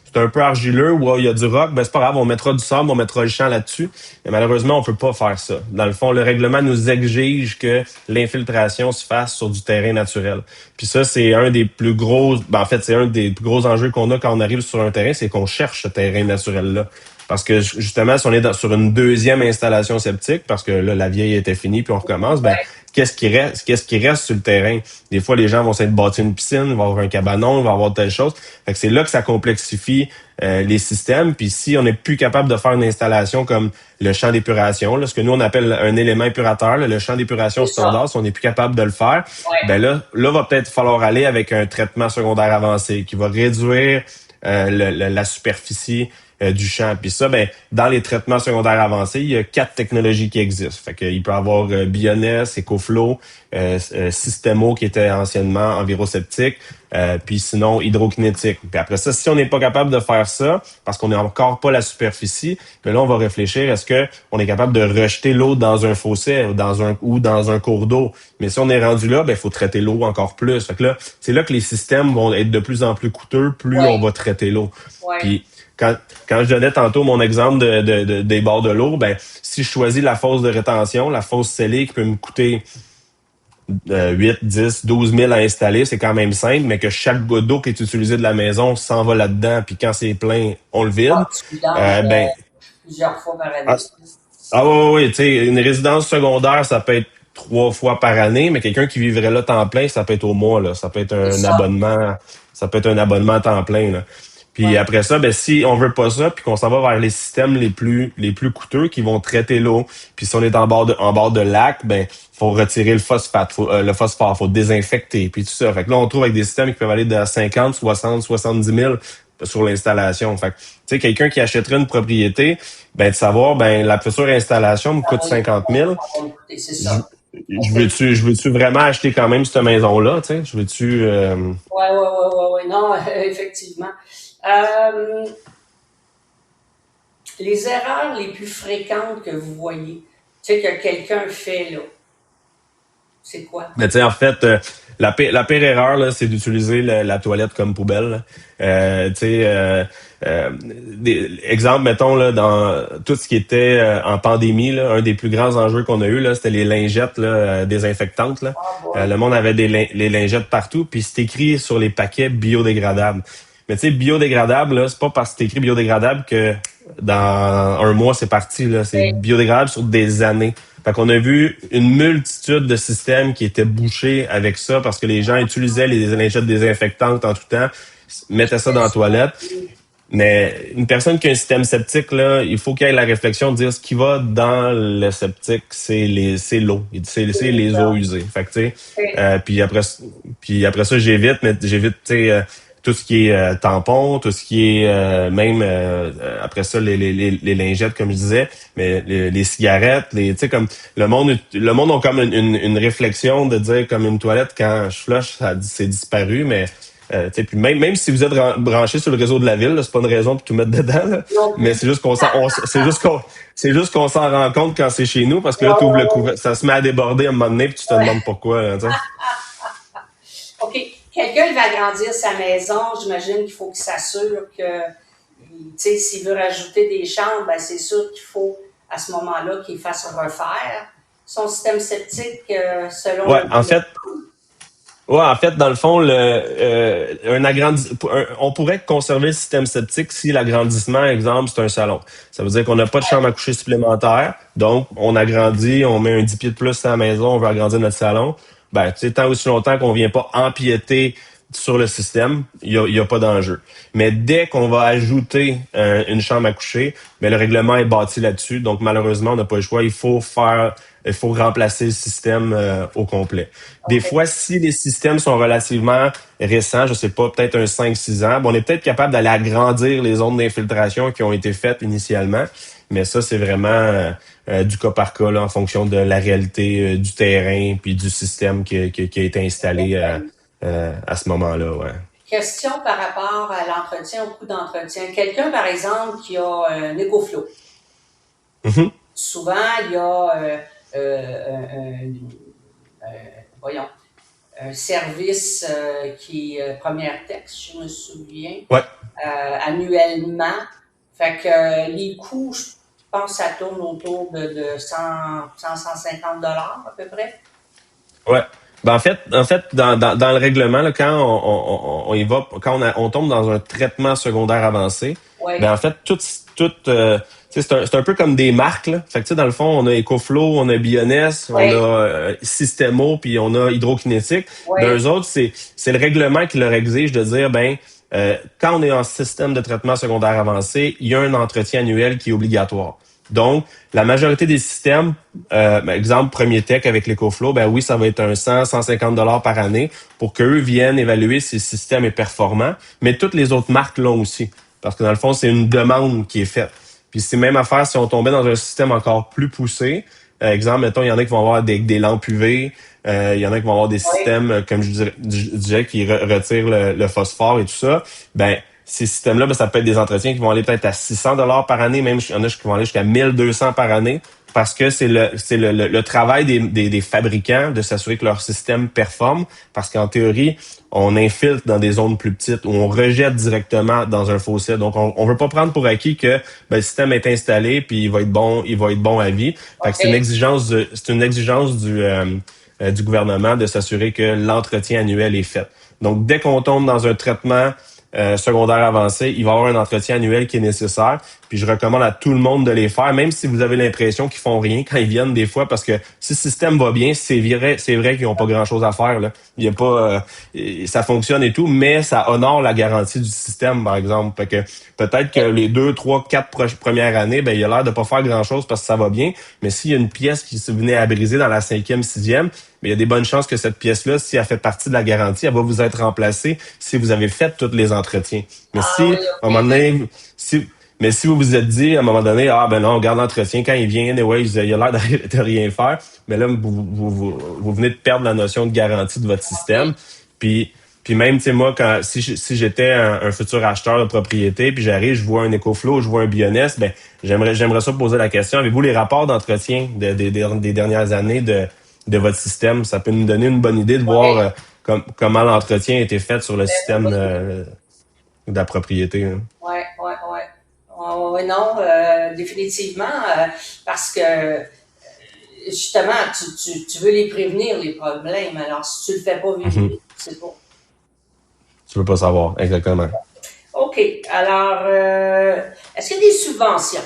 c'est un peu argileux ou il y a du roc, ben c'est pas grave, on mettra du sable, on mettra le champ là-dessus. Mais malheureusement, on peut pas faire ça. Dans le fond, le règlement nous exige que l'infiltration se fasse sur du terrain naturel. Puis ça, c'est un des plus gros, ben en fait, c'est un des plus gros enjeux qu'on a quand on arrive sur un terrain, c'est qu'on cherche ce terrain naturel-là. Parce que justement, si on est sur une deuxième installation septique, parce que là, la vieille était finie, puis on recommence, ben qu'est-ce qui reste sur le terrain? Des fois, les gens vont s'être bâtis une piscine, ils vont avoir un cabanon, ils vont avoir telle chose. Fait que c'est là que ça complexifie les systèmes. Puis si on n'est plus capable de faire une installation comme le champ d'épuration, là, ce que nous on appelle un élément épurateur, là, le champ d'épuration c'est ça. standard, si on n'est plus capable de le faire, Ouais. ben là va peut-être falloir aller avec un traitement secondaire avancé qui va réduire la superficie du champ. Puis ça, ben, dans les traitements secondaires avancés, il y a 4 technologies qui existent. Fait qu'il peut y avoir Bioness, EcoFlow, Systemo qui était anciennement Enviroseptique, puis sinon hydrokinétique. Puis après ça, si on n'est pas capable de faire ça, parce qu'on n'est encore pas la superficie, puis là, on va réfléchir, est-ce que on est capable de rejeter l'eau dans un fossé ou dans un cours d'eau? Mais si on est rendu là, ben, il faut traiter l'eau encore plus. Fait que là, c'est là que les systèmes vont être de plus en plus coûteux, plus on va traiter l'eau. Puis quand je donnais tantôt mon exemple des bords de l'eau, ben si je choisis la fosse de rétention, la fosse scellée qui peut me coûter 8, 10, 12 000 à installer, c'est quand même simple, mais que chaque goutte d'eau qui est utilisée de la maison s'en va là-dedans, puis quand c'est plein, on le vide. Tu vidanges Ben, plusieurs fois par ah, année. oui, tu sais, une résidence secondaire, ça peut être 3 fois par année, mais quelqu'un qui vivrait là temps plein, ça peut être au mois, là. Ça peut être C'est un ça. abonnement, ça peut être un abonnement à temps plein, là. Puis Ouais. après ça, ben si on veut pas ça, puis qu'on s'en va vers les systèmes les plus coûteux qui vont traiter l'eau, puis si on est en bord de lac, ben faut retirer le phosphore, faut désinfecter, puis tout ça. Fait que là on trouve avec des systèmes qui peuvent aller de 50, 60, 70 000 sur l'installation. Fait que tu sais quelqu'un qui achèterait une propriété, ben de savoir ben la future installation me Ça coûte va 50 000. ça va coûter, c'est Je, ça. OK. je veux-tu vraiment acheter quand même cette maison-là, tu sais? Je veux-tu Ouais. Non, effectivement. Euh, les erreurs les plus fréquentes que vous voyez, tu sais, que quelqu'un fait là, c'est quoi? Mais tu sais, en fait, la pire erreur, là, c'est d'utiliser la toilette comme poubelle. Là. Tu sais, exemple, mettons, là, dans tout ce qui était en pandémie, là, un des plus grands enjeux qu'on a eu, là, c'était les lingettes là, désinfectantes. Là. Ah, boy. Le monde avait les lingettes partout, puis c'est écrit sur les paquets biodégradables. Mais tu sais, biodégradable, là, c'est pas parce que c'est écrit biodégradable que dans un mois, c'est parti. Là. C'est Mais biodégradable sur des années. Fait qu'on a vu une multitude de systèmes qui étaient bouchés avec ça parce que les gens utilisaient les lingettes désinfectantes en tout temps, mettaient ça dans la toilette. Mais une personne qui a un système septique, là, il faut qu'il y ait la réflexion de dire ce qui va dans le septique, c'est l'eau. C'est c'est les eaux ça. usées. Fait que, tu sais, Et puis après ça, j'évite, tu sais, tout ce qui est tampon, tout ce qui est même après ça, les lingettes, comme je disais, mais les cigarettes, tu sais, comme le monde a comme une réflexion de dire comme une toilette, quand je flush, c'est disparu, mais tu sais, puis même si vous êtes branché sur le réseau de la ville, là, c'est pas une raison pour tout mettre dedans, là, non mais plus. c'est juste qu'on s'en rend compte quand c'est chez nous, parce que là, tu ouvres le couvercle, ça se met à déborder à un moment donné, puis tu te demandes pourquoi, là, tu sais. OK. Quelqu'un il va agrandir sa maison, j'imagine qu'il faut qu'il s'assure que, tu sais, s'il veut rajouter des chambres, ben c'est sûr qu'il faut, à ce moment-là, qu'il fasse refaire son système septique selon Ouais, en le... fait, Ouais, en fait, dans le fond, on pourrait conserver le système septique si l'agrandissement, exemple, c'est un salon. Ça veut dire qu'on n'a pas de chambre à coucher supplémentaire. Donc, on agrandit, on met un 10 pieds de plus à la maison, on veut agrandir notre salon. Ben, tu sais, tant aussi longtemps qu'on vient pas empiéter sur le système, il y a pas d'enjeu. Mais dès qu'on va ajouter une chambre à coucher, ben, le règlement est bâti là-dessus. Donc, malheureusement, on n'a pas le choix. Il faut remplacer le système au complet. Des OK. fois, si les systèmes sont relativement récents, je sais pas, peut-être un 5-6 ans, ben, on est peut-être capable d'aller agrandir les zones d'infiltration qui ont été faites initialement. Mais ça, c'est vraiment du cas par cas là, en fonction de la réalité du terrain puis du système qui a été installé à ce moment-là. Ouais. Question par rapport à l'entretien, au coût d'entretien. Quelqu'un, par exemple, qui a un EcoFlow. Mhm. Souvent, il y a voyons, un service qui est Première Texte, je me souviens, Ouais. annuellement. Fait que les coûts, je pense que ça tourne autour de 150 $ à peu près. Ouais. Ben en fait, dans le règlement, là, quand on y va, quand on tombe dans un traitement secondaire avancé, ben Oui, en fait, tu sais, c'est un peu comme des marques, là. Fait que, tu sais, dans le fond, on a EcoFlow, on a Bioness, on a oui, Systemo, puis on a Hydrokinétique. oui. Ben, eux autres, c'est le règlement qui leur exige de dire, ben, quand on est en système de traitement secondaire avancé, il y a un entretien annuel qui est obligatoire. Donc, la majorité des systèmes, exemple Premier Tech avec l'EcoFlow, ben oui, ça va être un 150 $ par année pour qu'eux viennent évaluer si le système est performant, mais toutes les autres marques l'ont aussi. parce que dans le fond, c'est une demande qui est faite. Puis c'est même affaire si on tombait dans un système encore plus poussé. Exemple, mettons, il y en a qui vont avoir des lampes UV, il y en a qui vont avoir des Oui. systèmes, comme je disais, qui retirent le phosphore et tout ça. Ben, ces systèmes-là, ben, ça peut être des entretiens qui vont aller peut-être à 600 $ par année, même il y en a qui vont aller jusqu'à 1200 par année, parce que c'est le travail des fabricants de s'assurer que leur système performe, parce qu'en théorie, on infiltre dans des zones plus petites ou on rejette directement dans un fossé. Donc, on veut pas prendre pour acquis que ben, le système est installé puis il va être bon à vie. Fait que OK. c'est une exigence du gouvernement de s'assurer que l'entretien annuel est fait. Donc, dès qu'on tombe dans un traitement secondaire avancé, il va y avoir un entretien annuel qui est nécessaire. Puis je recommande à tout le monde de les faire, même si vous avez l'impression qu'ils font rien quand ils viennent des fois, parce que si le système va bien, c'est vrai qu'ils n'ont pas grand-chose à faire. Là. Il y a pas, ça fonctionne et tout, mais ça honore la garantie du système, par exemple. Fait que peut-être que les 2, 3, 4 premières années, ben il a l'air de pas faire grand-chose parce que ça va bien. Mais s'il y a une pièce qui se venait à briser dans la 5e, 6e, mais il y a des bonnes chances que cette pièce-là, si elle fait partie de la garantie, elle va vous être remplacée si vous avez fait tous les entretiens. Mais Ah oui, si, à un moment OK. donné, mais si vous vous êtes dit, à un moment donné, ah ben non, on garde l'entretien quand il vient, anyway, il a l'air de rien faire, mais là, vous venez de perdre la notion de garantie de votre système. OK. Puis, puis même, tu sais, moi, si j'étais un futur acheteur de propriété, puis j'arrive, je vois un EcoFlow, je vois un Bioness, ben j'aimerais ça poser la question. Avez-vous les rapports d'entretien des dernières années de votre système? Ça peut nous donner une bonne idée de voir Oui. comment l'entretien a été fait sur le C'est une système bonne idée. de la propriété. Hein. Oui, oui, oui. Oui, non, définitivement, parce que justement, tu veux les prévenir, les problèmes. Alors, si tu le fais pas Mhm. vérifier, c'est pas. Tu veux pas savoir, exactement. OK. Alors, est-ce qu'il y a des subventions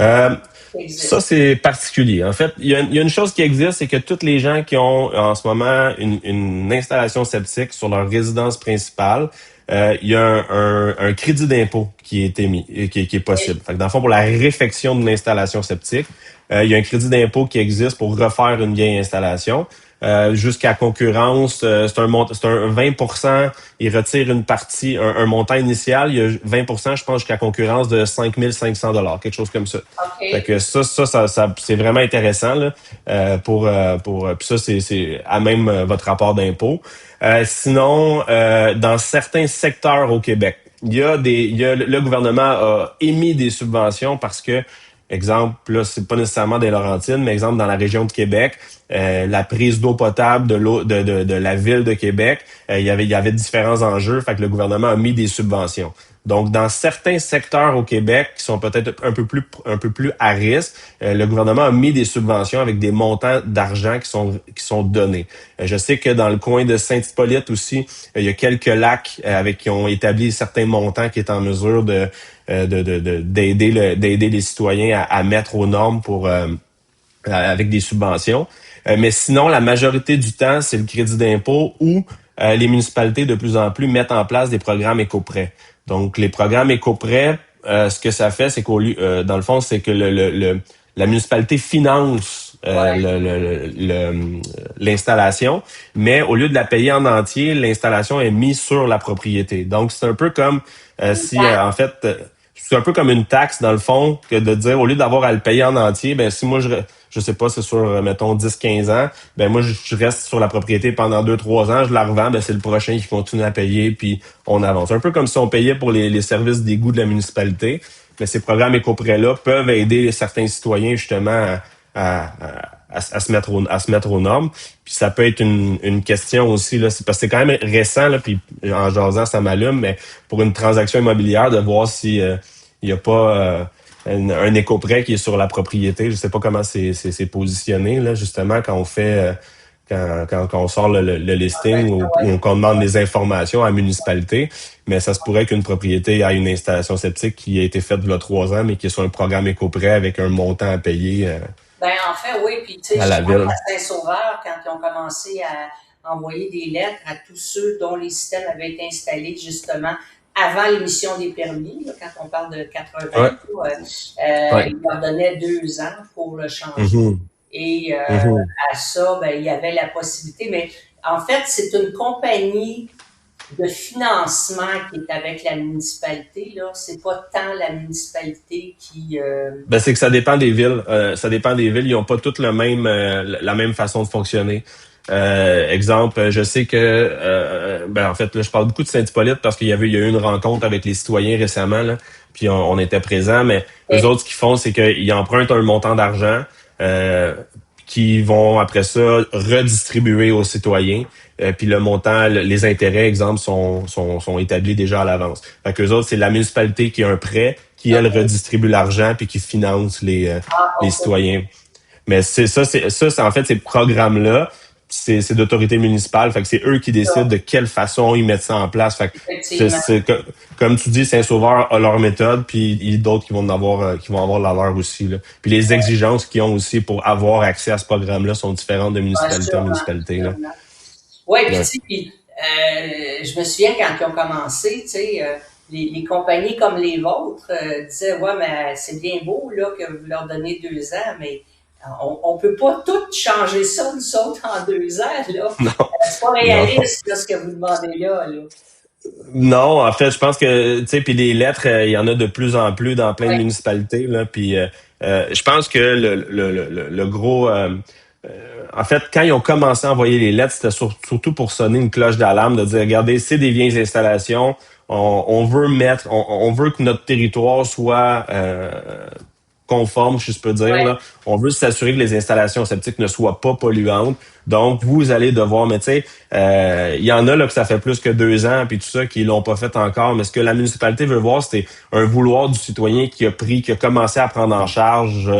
Euh, qui Ça, existent? c'est particulier. En fait, il y a une chose qui existe, c'est que toutes les gens qui ont en ce moment une installation septique sur leur résidence principale, il y a un crédit d'impôt qui est émis, et qui est possible. Fait que dans le fond, pour la réfection d'une installation septique, il y a un crédit d'impôt qui existe pour refaire une vieille installation. Jusqu'à concurrence, c'est un 20%, il retire une partie, un montant initial, il y a 20%, je pense, jusqu'à concurrence de 5 500 $, quelque chose comme ça. Fait OK. que ça c'est vraiment intéressant là, puis ça, c'est à même votre rapport d'impôt. Sinon, dans certains secteurs au Québec, le gouvernement a émis des subventions parce que, exemple, là, c'est pas nécessairement des Laurentides, mais exemple, dans la région de Québec, la prise d'eau potable de l'eau de la ville de Québec, il y avait différents enjeux, fait que le gouvernement a mis des subventions. Donc, dans certains secteurs au Québec qui sont peut-être un peu plus à risque, le gouvernement a mis des subventions avec des montants d'argent qui sont donnés. Je sais que dans le coin de Saint-Hippolyte aussi, il y a quelques lacs avec qui ont établi certains montants qui est en mesure d'aider les citoyens à mettre aux normes pour avec des subventions. Mais sinon, la majorité du temps, c'est le crédit d'impôt ou les municipalités de plus en plus mettent en place des programmes éco-prêts. Donc, les programmes éco-prêts, ce que ça fait, c'est dans le fond, c'est que la municipalité finance Ouais. l'installation, mais au lieu de la payer en entier, l'installation est mise sur la propriété. Donc, c'est un peu comme Une si, taxe. en fait, c'est un peu comme une taxe, dans le fond, que de dire, au lieu d'avoir à le payer en entier, ben si moi, je sais pas, c'est sur, mettons, 10 15 ans, ben moi, je reste sur la propriété pendant 2 3 ans, je la revends, ben c'est le prochain qui continue à payer, puis on avance. Un peu comme si on payait pour les services d'égout de la municipalité, mais ces programmes éco-prêts-là peuvent aider certains citoyens, justement, à se mettre aux normes. Puis ça peut être une question aussi, là, c'est parce que c'est quand même récent, là, puis en jasant, ça m'allume, mais pour une transaction immobilière, de voir si il n'y a pas un éco-prêt qui est sur la propriété. Je sais pas comment c'est positionné, là, justement, quand on fait quand on sort le Ouais, listing ouais. ou qu'on demande des informations à la municipalité, mais ça se pourrait qu'une propriété ait une installation septique qui a été faite il y a 3 ans, mais qui est sur un programme éco-prêt avec un montant à payer Ben, en fait, oui. Puis, tu sais, à je la pense ville. à Saint-Sauveur, quand ils ont commencé à envoyer des lettres à tous ceux dont les systèmes avaient été installés, justement, avant l'émission des permis, là, quand on parle de 80, Ouais, ouais. ils leur donnaient 2 ans pour le changer. Mhm, Et mhm. à ça, ben, il y avait la possibilité. Mais en fait, c'est une compagnie de financement qui est avec la municipalité, là. C'est pas tant la municipalité qui... Ben, c'est que ça dépend des villes. Ça dépend des villes. Ils n'ont pas toutes la même façon de fonctionner. Exemple, je sais que, ben, en fait, là, je parle beaucoup de Saint-Hippolyte parce il y a eu une rencontre avec les citoyens récemment, là, puis on était présents, mais eux autres, ce qu'ils font, c'est qu'ils empruntent un montant d'argent, euh, qui vont après ça redistribuer aux citoyens. Puis le montant, les intérêts, exemple, sont établis déjà à l'avance. Fait qu'eux autres, c'est la municipalité qui a un prêt, qui, elle, OK. redistribue l'argent puis qui finance Ah, les OK. citoyens. Mais c'est en fait, ces programmes-là, c'est d'autorité municipale. Fait que c'est eux qui décident Ça, de quelle façon ils mettent ça en place. Fait que effectivement. comme tu dis, Saint-Sauveur a leur méthode, puis il y a d'autres qui vont avoir la leur aussi, là. Puis les exigences qu'ils ont aussi pour avoir accès à ce programme-là sont différentes de Ouais, municipalité en sûrement, municipalité, là. sûrement. Ouais, puis tu Ouais. sais, je me souviens quand ils ont commencé, tu sais, les compagnies comme les vôtres disaient, ouais, mais c'est bien beau là que vous leur donnez 2 ans, mais on peut pas tout changer ça nous autres en 2 ans là. C'est pas Non, non. réaliste là, ce que vous demandez là. Non, en fait, je pense que, tu sais, puis les lettres, il y en a de plus en plus dans plein de Ouais. municipalités, là. Puis je pense que le gros... en fait, quand ils ont commencé à envoyer les lettres, c'était surtout pour sonner une cloche d'alarme, de dire, regardez, c'est des vieilles installations, on veut on veut que notre territoire soit conforme, si je peux dire, Ouais. là. On veut s'assurer que les installations septiques ne soient pas polluantes. Donc, vous allez devoir, mais tu sais, il y en a là que ça fait plus que 2 ans, puis tout ça, qui l'ont pas fait encore. Mais ce que la municipalité veut voir, c'est un vouloir du citoyen qui a commencé à prendre en charge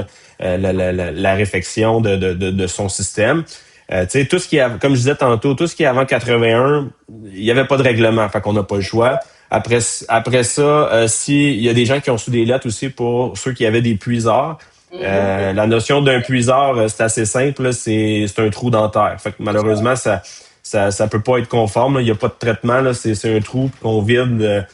la réfection de son système. Tu sais, tout ce qui est, comme je disais tantôt, tout ce qui est avant 81, il n'y avait pas de règlement, fait qu'on n'a pas le choix. Après ça, si il y a des gens qui ont reçu des lettres aussi pour ceux qui avaient des puiseurs. Mhm. La notion d'un puiseur, c'est assez simple, là, c'est un trou dentaire. Fait que C'est ça. malheureusement, ça peut pas être conforme, là. Il n'y a pas de traitement, là. C'est un trou qu'on vide.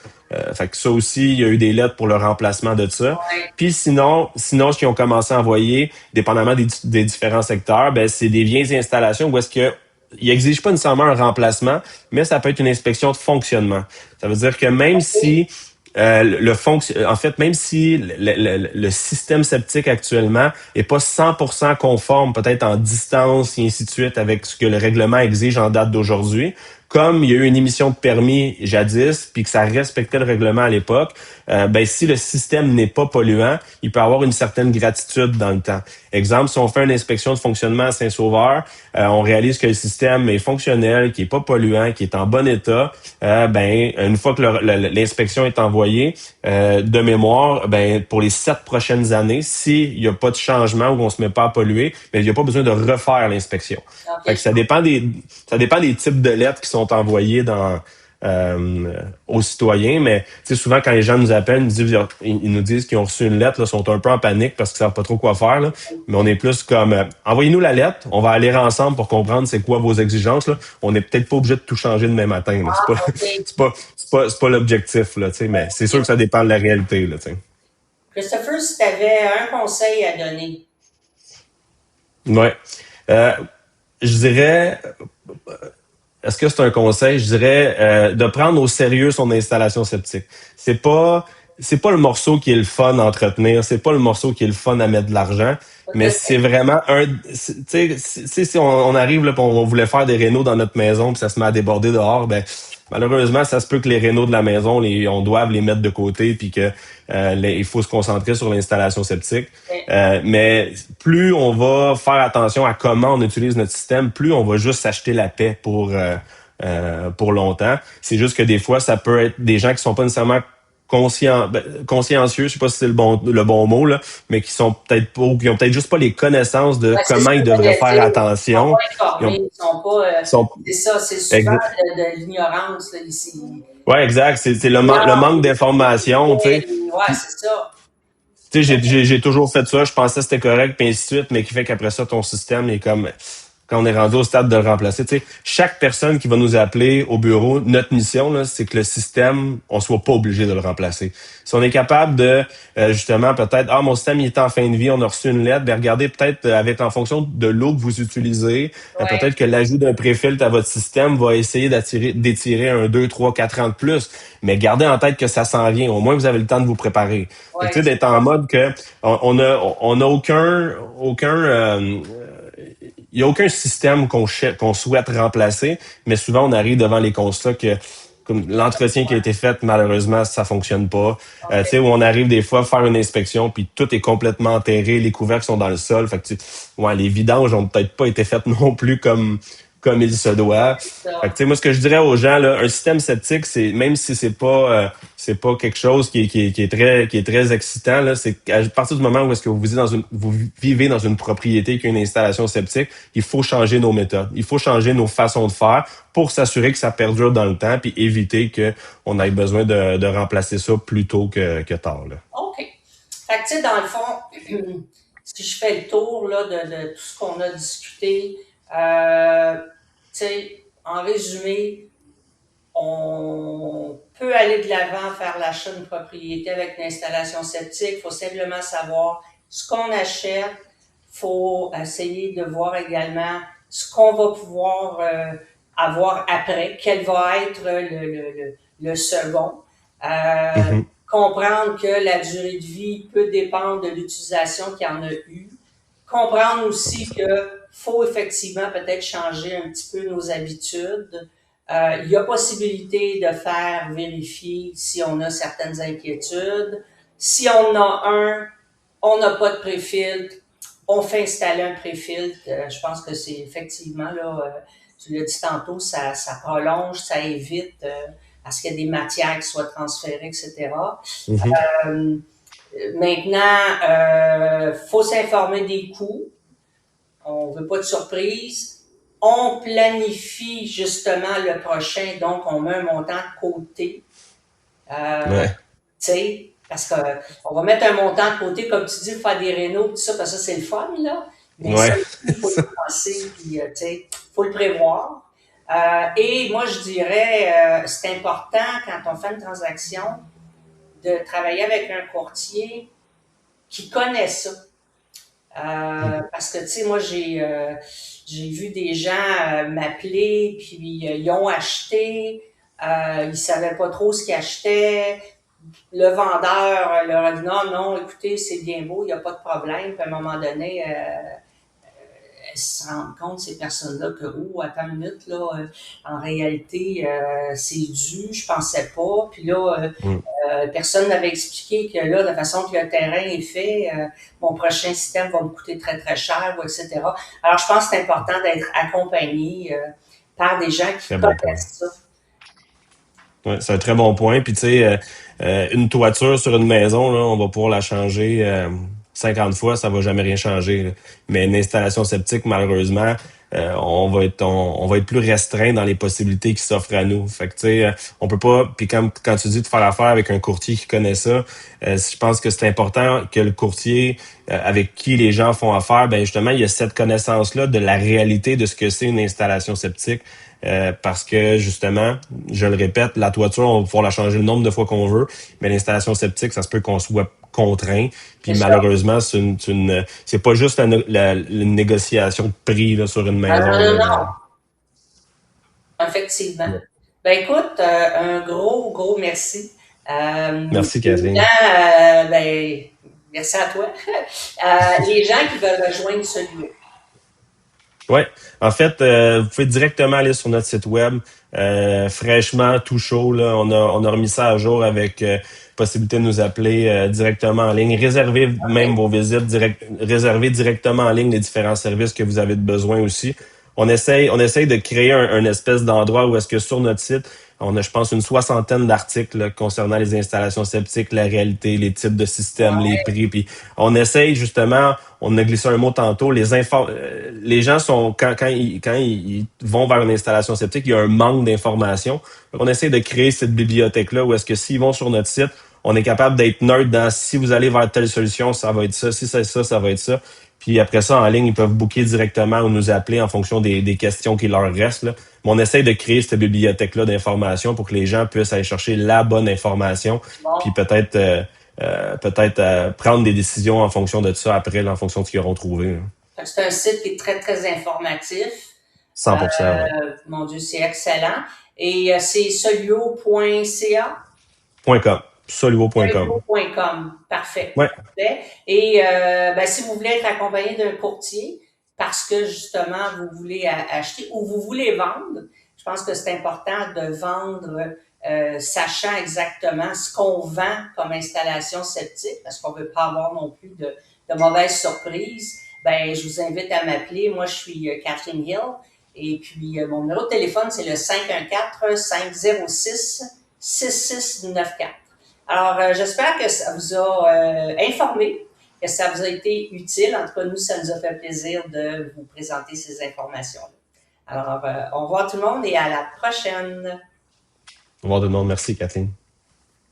Fait que ça aussi, il y a eu des lettres pour le remplacement de ça. Ouais. Puis sinon, ce qu'ils ont commencé à envoyer, dépendamment des différents secteurs, ben c'est des vieilles installations où est-ce que ils exigent pas nécessairement un remplacement, mais ça peut être une inspection de fonctionnement. Ça veut dire que même OK. si en fait, même si le système septique actuellement est pas 100% conforme, peut-être en distance et ainsi de suite avec ce que le règlement exige en date d'aujourd'hui, comme il y a eu une émission de permis jadis, puis que ça respectait le règlement à l'époque, ben si le système n'est pas polluant, il peut avoir une certaine gratitude dans le temps. Exemple, si on fait une inspection de fonctionnement à Saint-Sauveur, on réalise que le système est fonctionnel, qu'il est pas polluant, qu'il est en bon état, ben une fois que l'inspection est envoyée, de mémoire, ben pour les 7 prochaines années, s'il n'y a pas de changement ou on se met pas à polluer, ben il n'y a pas besoin de refaire l'inspection. Fait que OK. ça dépend des types de lettres qui sont envoyées aux citoyens, mais tu sais, souvent quand les gens nous appellent, ils nous disent qu'ils ont reçu une lettre, là, sont un peu en panique parce qu'ils savent pas trop quoi faire, là. Mais on est plus comme envoyez-nous la lettre, on va aller ensemble pour comprendre c'est quoi vos exigences, là. On n'est peut-être pas obligé de tout changer demain matin, là. C'est pas OK. c'est pas l'objectif, là, tu sais, mais c'est sûr que ça dépend de la réalité, là, tu sais. Christopher, si tu avais un conseil à donner, Ouais. Euh, je dirais, est-ce que c'est un conseil? Je dirais de prendre au sérieux son installation septique. C'est pas c'est pas le morceau qui est le fun à entretenir, c'est pas le morceau qui est le fun à mettre de l'argent, mais c'est peut-être. vraiment tu sais si on arrive là, pis on voulait faire des rénaux dans notre maison puis ça se met à déborder dehors, ben malheureusement ça se peut que les rénaux de la maison on doive les mettre de côté puis que il faut se concentrer sur l'installation septique. Mais plus on va faire attention à comment on utilise notre système, plus on va juste s'acheter la paix pour longtemps. C'est juste que des fois, ça peut être des gens qui sont pas nécessairement consciencieux, je sais pas si c'est le bon mot, là, mais qui sont peut-être pas, ou qui ont peut-être juste pas les connaissances de Ouais, c'est comment ça ils que devraient j'allais faire dire. Ils sont attention. pas Ils ont, informés, ils sont pas. ils sont, C'est ça, c'est souvent ex- de l'ignorance là, ici. ouais, exact. C'est le L'ignore, manque d'information, tu sais. ouais, Puis, c'est ça. tu sais, j'ai toujours fait ça, je pensais que c'était correct, puis ainsi de suite, mais qui fait qu'après ça, ton système est comme quand on est rendu au stade de le remplacer. Tu sais, chaque personne qui va nous appeler au bureau, notre mission, là, c'est que le système, on soit pas obligé de le remplacer. Si on est capable de, justement, peut-être, mon système, il est en fin de vie, on a reçu une lettre, ben regardez, peut-être, avec en fonction de l'eau que vous utilisez, Ouais, peut-être que l'ajout d'un préfiltre à votre système va essayer d'étirer un 2 3 4 ans de plus. Mais gardez en tête que ça s'en vient. Au moins, vous avez le temps de vous préparer. Fait que, ouais, tu sais, d'être en mode que on a il y a aucun système qu'on souhaite remplacer, mais souvent on arrive devant les constats que comme l'entretien qui a été fait, malheureusement, ça fonctionne pas. Tu sais, OK. où on arrive des fois à faire une inspection, puis tout est complètement enterré, les couvercles sont dans le sol. Fait que les vidanges ont peut-être pas été faites non plus comme il se doit. Fait que, tu Ça. sais, moi, ce que je dirais aux gens, là, un système septique, c'est même si c'est pas quelque chose qui est très excitant, là, c'est qu'à partir du moment où est-ce que vous vivez dans une propriété qui a une installation septique, il faut changer nos méthodes, il faut changer nos façons de faire pour s'assurer que ça perdure dans le temps, puis éviter que on ait besoin de remplacer ça plus tôt que tard, là. OK. Fait que, tu sais, dans le fond, si je fais le tour là, de tout ce qu'on a discuté, tu sais, en résumé, on peut aller de l'avant, faire l'achat d'une propriété avec une installation septique. Il faut simplement savoir ce qu'on achète. Il faut essayer de voir également ce qu'on va pouvoir avoir après, quel va être le second. Mhm. Comprendre que la durée de vie peut dépendre de l'utilisation qu'il y en a eu. Comprendre aussi que faut effectivement peut-être changer un petit peu nos habitudes. Il y a possibilité de faire vérifier si on a certaines inquiétudes. Si on a on n'a pas de préfiltre, on fait installer un préfiltre. Je pense que c'est effectivement, là, tu l'as dit tantôt, ça prolonge, ça évite à ce qu'il y ait des matières qui soient transférées, etc. Mhm. Euh, Maintenant, faut s'informer des coûts. On veut pas de surprise. On planifie justement le prochain, donc on met un montant de côté. Tu Ouais. sais, parce que on va mettre un montant de côté, comme tu dis, pour faire des rénaux, tout ça, parce que ça, c'est le fun, là. Mais Ouais. ça aussi, il faut y penser, puis, tu sais, faut le prévoir. Et moi, je dirais, c'est important quand on fait une transaction de travailler avec un courtier qui connaît ça. Parce que, tu sais, moi, j'ai vu des gens m'appeler, puis ils ont acheté, ils savaient pas trop ce qu'ils achetaient. Le vendeur leur a dit non, non, écoutez, c'est bien beau, il n'y a pas de problème. Puis à un moment donné, elles se rendent compte, ces personnes-là, que, oh, attends une minute, là, en réalité, c'est dû, je pensais pas. Puis là, Mm. personne n'avait expliqué que là, la façon que le terrain est fait, mon prochain système va me coûter très, très cher, ou etc. Alors, je pense que c'est important d'être accompagné par des gens qui Très bon point. connaissent ça. Ouais, c'est un très bon point. Puis tu sais, une toiture sur une maison, là, on va pouvoir la changer 50 fois, ça va jamais rien changer, là. Mais une installation septique, malheureusement, on va être plus restreint dans les possibilités qui s'offrent à nous. Fait que tu sais, on peut pas. Puis quand tu dis de faire affaire avec un courtier qui connaît ça, je pense que c'est important que le courtier avec qui les gens font affaire, ben justement, il y a cette connaissance-là de la réalité de ce que c'est une installation septique. Parce que justement, je le répète, la toiture, on va pouvoir la changer le nombre de fois qu'on veut, mais l'installation septique, ça se peut qu'on soit contraint. Puis C'est ça. malheureusement, c'est pas juste une négociation de prix là, sur une Ah, non, maison. non, Là, non, effectivement. Ouais. Ben écoute, un gros, gros merci. Merci, Les Catherine. gens, ben, merci à toi. Les gens qui veulent rejoindre celui-là. Ouais. En fait, vous pouvez directement aller sur notre site web, fraîchement, tout chaud. Là, on a remis ça à jour avec possibilité de nous appeler directement en ligne. Réservez même OK. vos visites, réservez directement en ligne les différents services que vous avez de besoin aussi. On essaye de créer un espèce d'endroit où est-ce que sur notre site, on a, je pense, une soixantaine d'articles là, concernant les installations septiques, la réalité, les types de systèmes, les Ouais, prix. Puis on essaye justement, on a glissé un mot tantôt, les gens sont quand ils vont vers une installation septique, il y a un manque d'informations. On essaie de créer cette bibliothèque-là où est-ce que s'ils vont sur notre site, on est capable d'être neutre dans si vous allez vers telle solution, ça va être ça. Si c'est ça, ça va être ça. Puis après ça, en ligne, ils peuvent booker directement ou nous appeler en fonction des questions qui leur restent, là. Mais on essaye de créer cette bibliothèque-là d'informations pour que les gens puissent aller chercher la bonne information, puis Bon, peut-être prendre des décisions en fonction de ça après, là, en fonction de ce qu'ils auront trouvé, là. fait que c'est un site qui est très, très informatif. 100%, ouais. Mon Dieu, c'est excellent. Et c'est solio.ca. .com. Soluo.com. Solio.com. Parfait. Ouais. Parfait. Et ben, si vous voulez être accompagné d'un courtier, parce que justement, vous voulez acheter ou vous voulez vendre, je pense que c'est important de vendre sachant exactement ce qu'on vend comme installation septique, parce qu'on ne veut pas avoir non plus de mauvaises surprises. Ben, je vous invite à m'appeler. Moi, je suis Kathleen Hill. Et puis, mon numéro de téléphone, c'est le 514-506-6694. Alors, j'espère que ça vous a informé, que ça vous a été utile. En tout cas, nous, ça nous a fait plaisir de vous présenter ces informations-là. Alors, au revoir tout le monde et à la prochaine. Au revoir tout le monde. Merci, Kathleen.